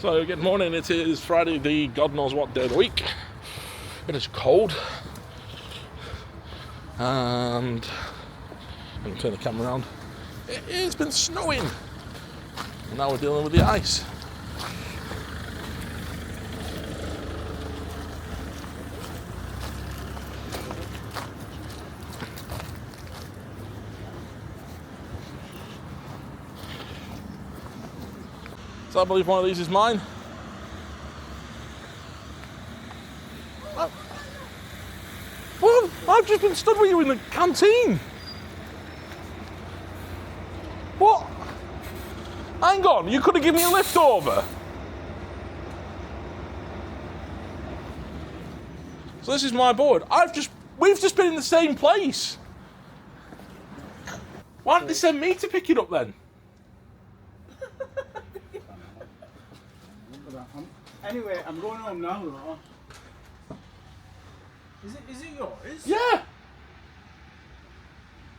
So good morning, it is Friday the God knows what day of the week. It is cold. And I'm going to turn the camera around. It's been snowing. And now we're dealing with the ice. So I believe one of these is mine. Well, I've just been stood with you in the canteen. What? Hang on, you could have given me a lift over. So this is my board. We've just been in the same place. Why didn't they send me to pick it up then? Anyway, I'm going home now, though. Is it yours? Yeah.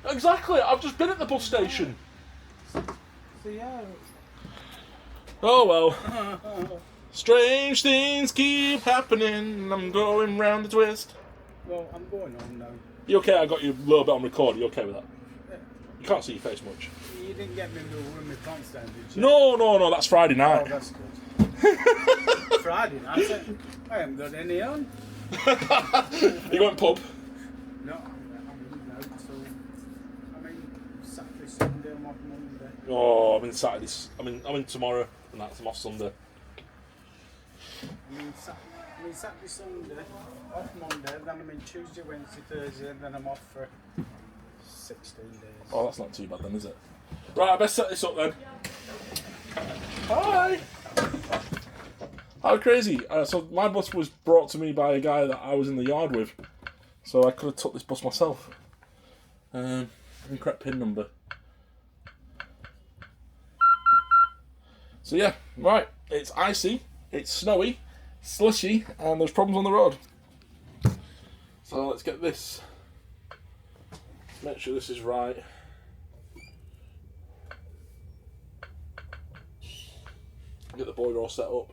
Exactly. I've just been at the bus station. So yeah. Oh well. Strange things keep happening. I'm going round the twist. Well, I'm going home now. You okay? I got you a little bit on record. You okay with that? Yeah. You can't see your face much. You didn't get me with my pants down, did you? No. That's Friday night. Oh, that's good. Friday night? I haven't got any on. You going pub? No, I'm out. So, Saturday, Sunday, I'm off Monday. Oh, I'm in Saturday. I'm in tomorrow, and I'm off Sunday. Saturday, Sunday, off Monday, then I'm in Tuesday, Wednesday, Thursday, and then I'm off for 16 days. Oh, that's not too bad then, is it? Right, I best set this up then. Hi! How crazy. So my bus was brought to me by a guy that I was in the yard with. So I could have took this bus myself. Incorrect PIN number. So yeah, right. It's icy, it's snowy, slushy, and there's problems on the road. So let's get this. Make sure this is right. Get the boiler all set up.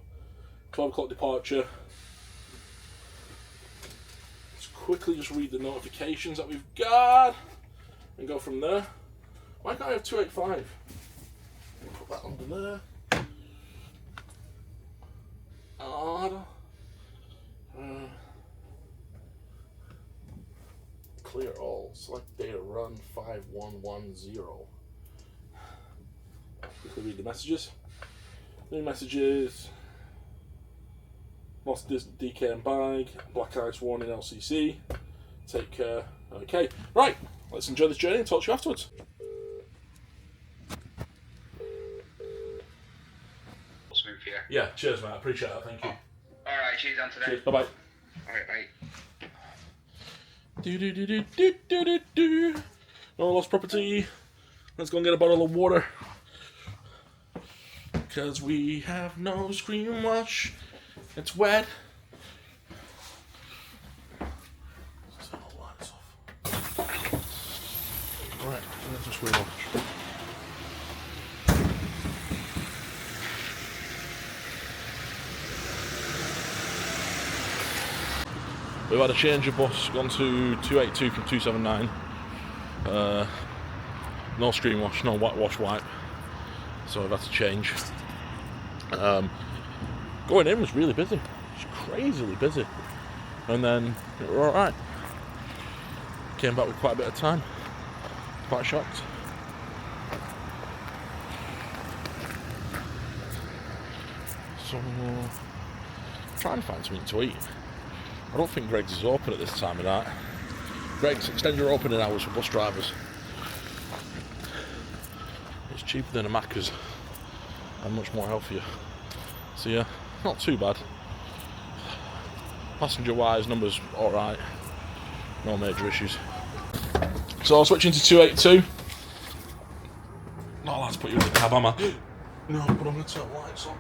12 o'clock departure. Let's quickly just read the notifications that we've got and go from there. Why can't I have 285? Put that under there. Clear all. Select data run 5110. Quickly read the messages. New messages. Lost DK and bag. Black ice warning LCC. Take care. Okay. Right. Let's enjoy this journey and talk to you afterwards. Smooth here. Yeah. Cheers, mate. I appreciate that. Thank you. Alright, cheers on today. Cheers. Bye bye. Alright, bye. Do. No lost property. Let's go and get a bottle of water. Because we have no screen wash. It's wet. Turn all the lights off. Right, let's just screen wash. We've had a change of bus, gone to 282 from 279. No screen wash, no wash wipe. So I've had to change. Going in was really busy. It's crazily busy. And then we were alright. Came back with quite a bit of time. Quite shocked. So, trying to find something to eat. I don't think Greggs is open at this time of night. Greggs, extend your opening hours for bus drivers. It's cheaper than a Macca's and much more healthier. So yeah, not too bad. Passenger wise, numbers alright. No major issues. So I'll switch into 282. Not allowed to put you in the cab, am I? No, but I'm going to turn the lights on.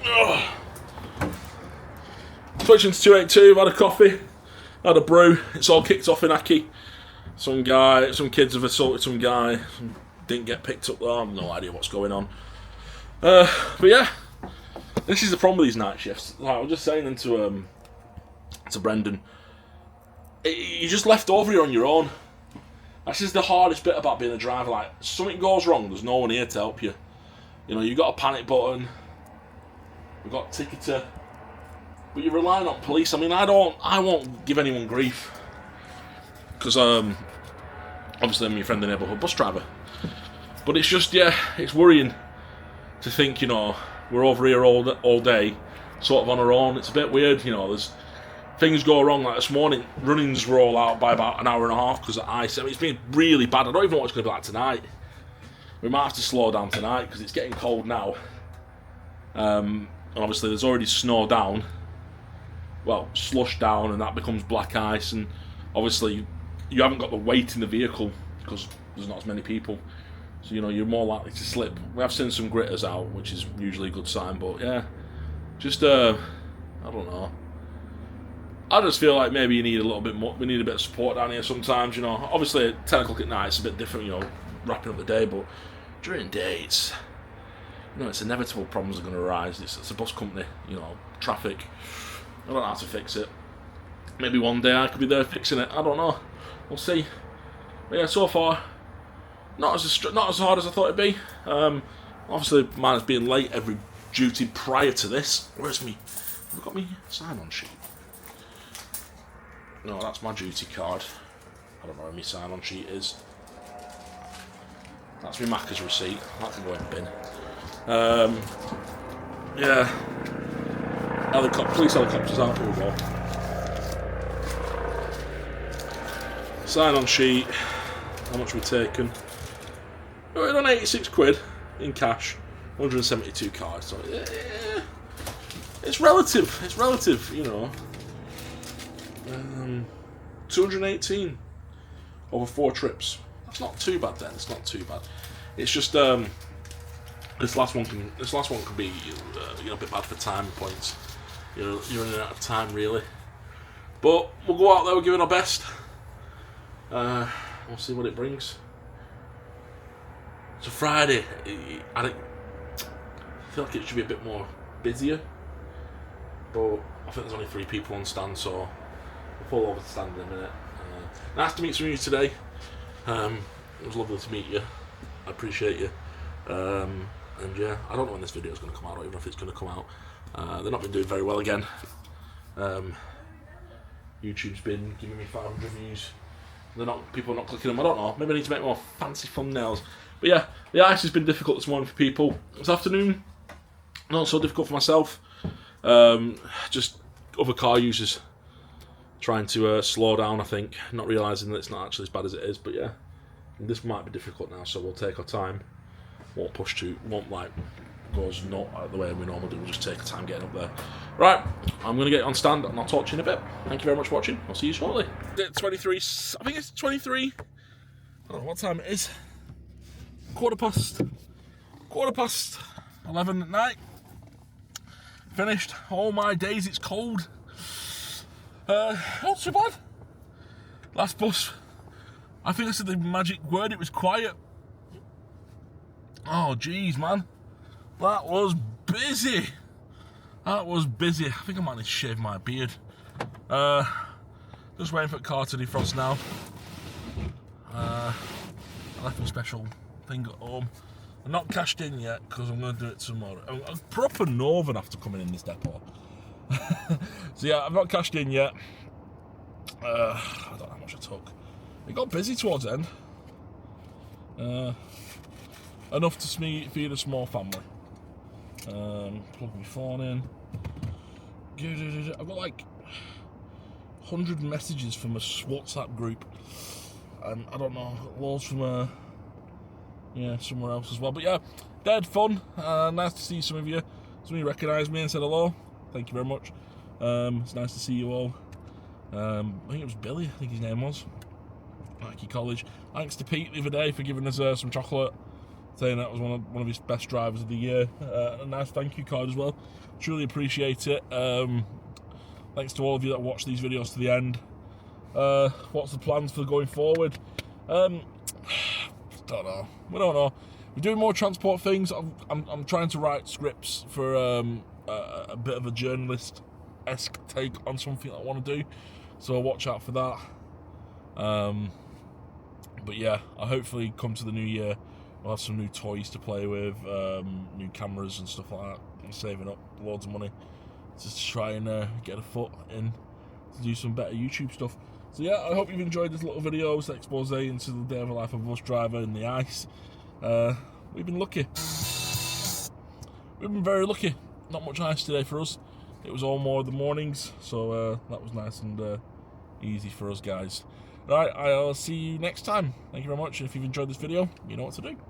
Ugh. Switching to 282, I've had a coffee, had a brew, it's all kicked off in Aki. Some kids have assaulted some guy, didn't get picked up though, I have no idea what's going on. But yeah, This is the problem with these night shifts. Like I was just saying to Brendan, you're just left over here on your own. That's just the hardest bit about being a driver. Like, something goes wrong, there's no one here to help you. You know, you've got a panic button, we've got ticketer, but you're relying on police. I mean, I won't give anyone grief, because obviously I'm your friendly neighbourhood bus driver. But it's just, yeah, it's worrying to think, you know, we're over here all day, sort of on our own. It's a bit weird, you know, there's things go wrong. Like this morning, runnings were all out by about an hour and a half because of ice. I mean, it's been really bad. I don't even know what it's going to be like tonight. We might have to slow down tonight because it's getting cold now. And obviously there's already snow down. Well, slush down, and that becomes black ice. And obviously you haven't got the weight in the vehicle because there's not as many people. So, you know, you're more likely to slip. We have seen some gritters out, which is usually a good sign. But, yeah, just, I don't know. I just feel like maybe you need a little bit more. We need a bit of support down here sometimes, you know. Obviously, at 10 o'clock at night, it's a bit different, you know, wrapping up the day. But during the day, it's, you know, it's inevitable problems are going to arise. It's a bus company, you know, traffic. I don't know how to fix it. Maybe one day I could be there fixing it. I don't know. We'll see. But yeah, so far, not as hard as I thought it'd be. Obviously, mine has been late every duty prior to this. Where's me? Have I got me sign-on sheet? No, that's my duty card. I don't know where my sign-on sheet is. That's my Macca's receipt. That can go in the bin. Yeah. Police helicopters out. Here we go. Sign-on sheet. How much we've taken? We're on 86 quid in cash. 172 cards. So yeah, it's relative. It's relative, you know. 218 over 4 trips. That's not too bad then. It's not too bad. It's just this last one could be you know, a bit bad for time points. You know, you're running out of time really. But we'll go out there. We'll give it our best. We'll see what it brings. It's a Friday. I feel like it should be a bit more busier, but I think there's only 3 people on stand, so we'll pull over the stand in a minute. Nice to meet some of you today. It was lovely to meet you. I appreciate you. And yeah, I don't know when this video is going to come out. I don't even know if it's going to come out. They've not been doing very well again. YouTube's been giving me 500 views. People are not clicking them. I don't know. Maybe I need to make more fancy thumbnails. But yeah, the ice has been difficult this morning for people. This afternoon, not so difficult for myself. Just other car users trying to slow down, I think, not realising that it's not actually as bad as it is. But yeah, this might be difficult now, so we'll take our time. Won't go as not out the way we normally do. We'll just take our time getting up there. Right, I'm going to get on stand and I'll talk to you in a bit. Thank you very much for watching. I'll see you shortly. 23, I think it's 23. I don't know what time it is. Quarter past 11 at night. Finished. Oh my days, it's cold. Not so bad. Last bus, I think I said the magic word, it was quiet. Oh jeez, man. That was busy. I think I might need to shave my beard. Just waiting for the car to defrost now. I left my special thing at home. I'm not cashed in yet because I'm going to do it tomorrow. I'm proper northern after coming in this depot. So yeah, I've not cashed in yet. I don't know how much I took. It got busy towards the end. Enough to feed a small family. Plug my phone in. I've got like 100 messages from a WhatsApp group, and I don't know, loads from somewhere else as well. But yeah, dead fun. Nice to see some of you. Some of you recognised me and said hello. Thank you very much. It's nice to see you all. I think it was Billy, I think his name was. Nike College. Thanks to Pete the other day for giving us some chocolate, saying that was one of his best drivers of the year. A nice thank you card as well. Truly appreciate it. Thanks to all of you that watch these videos to the end. What's the plans for going forward? Don't know. We don't know. we're doing more transport things. I'm trying to write scripts for a bit of a journalist-esque take on something I want to do, so watch out for that. But yeah, I hopefully come to the new year, we'll have some new toys to play with, new cameras and stuff like that. I'm saving up loads of money just to try and get a foot in to do some better YouTube stuff. So yeah, I hope you've enjoyed this little video, this expose into the day of a life of a bus driver in the ice. We've been lucky. We've been very lucky. Not much ice today for us. It was all more the mornings, so that was nice and easy for us guys. Right, I'll see you next time. Thank you very much. If you've enjoyed this video, you know what to do.